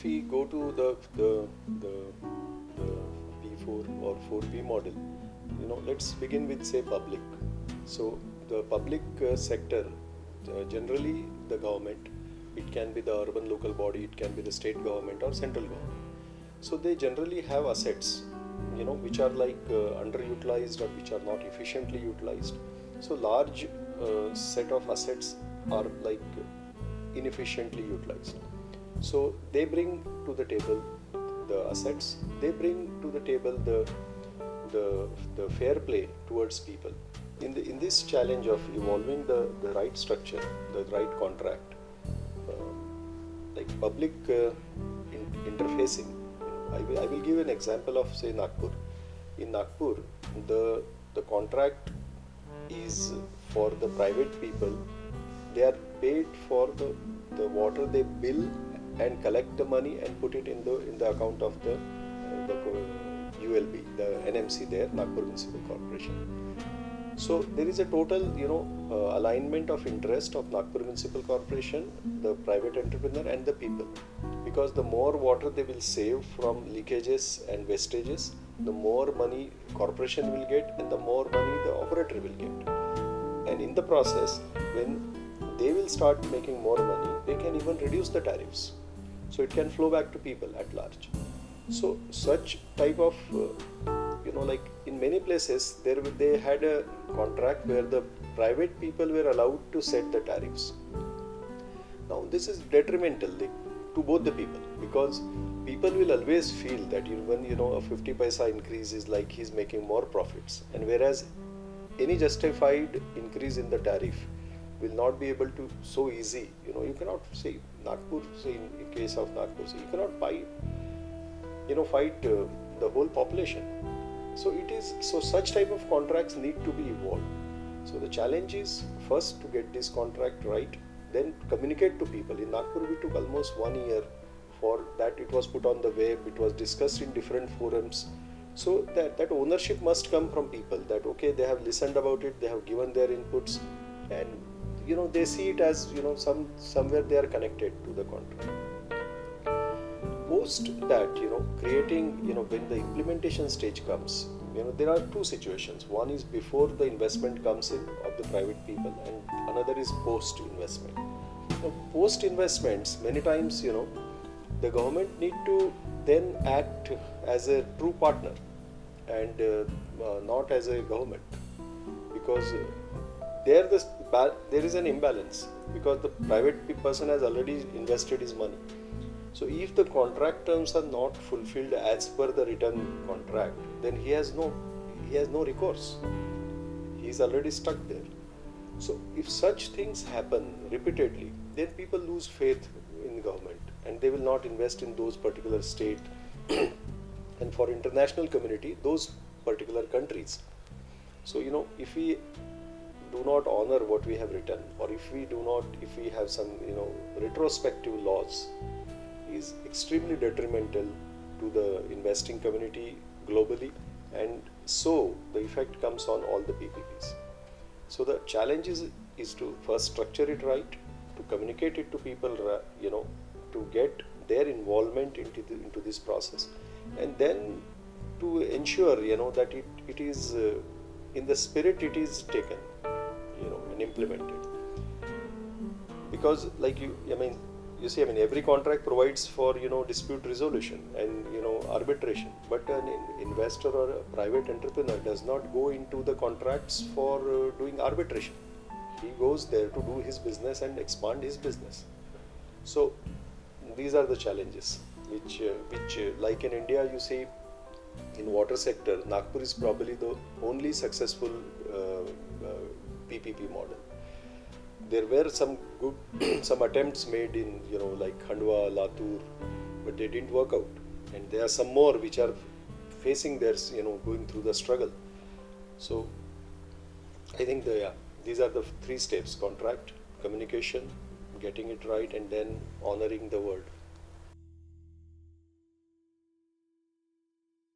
if we go to the P4 or 4P model, let's begin with say public. So the public sector, generally the government, it can be the urban local body, it can be the state government or central government. So they generally have assets, which are like underutilized or which are not efficiently utilized. So large set of assets are like inefficiently utilized. So they bring to the table the assets, they bring to the table the fair play towards people. In this challenge of evolving the right structure, the right contract, like public interfacing. I will give an example of say Nagpur. In Nagpur, the contract is for the private people. They are paid for the water they bill and collect the money and put it in the account of the ULB, the NMC there, Nagpur Municipal Corporation. So there is a total, alignment of interest of Nagpur Municipal Corporation, the private entrepreneur and the people. Because the more water they will save from leakages and wastages, the more money corporation will get and the more money the operator will get. And in the process, when they will start making more money, they can even reduce the tariffs. So it can flow back to people at large. So such type of, like in many places, they had a contract where the private people were allowed to set the tariffs. Now this is detrimental to both the people, because people will always feel that when a 50 paisa increase is like he's making more profits, and whereas any justified increase in the tariff will not be able to so easy. You cannot say Nagpur, say in case of Nagpur, say you cannot buy, fight the whole population. So such type of contracts need to be evolved. So the challenge is first to get this contract right, then communicate to people. In Nagpur we took almost 1 year for that. It was put on the web, it was discussed in different forums. So that ownership must come from people, that okay, they have listened about it, they have given their inputs, and they see it as somewhere they are connected to the contract. Post that, creating, when the implementation stage comes, there are two situations. One is before the investment comes in of the private people, and another is post investment. Post investments, many times, the government need to then act as a true partner and not as a government, because there is an imbalance, because the private person has already invested his money. So if the contract terms are not fulfilled as per the written contract, then he has no recourse. He is already stuck there. So if such things happen repeatedly, then people lose faith in government and they will not invest in those particular state and for international community, those particular countries. So if we do not honor what we have written, or if we have some retrospective laws, is extremely detrimental to the investing community globally, and so the effect comes on all the PPPs. So the challenge is to first structure it right, to communicate it to people, to get their involvement into this process, and then to ensure that it is in the spirit it is taken, and implemented. Because every contract provides for dispute resolution and arbitration, but an investor or a private entrepreneur does not go into the contracts for doing arbitration. He goes there to do his business and expand his business. So these are the challenges which like in India, you see, in water sector, Nagpur is probably the only successful PPP model. There were some some attempts made in like Khandwa, Latur, but they didn't work out, and there are some more which are facing their going through the struggle. So I think these are the 3 steps: contract, communication, getting it right, and then honoring the word.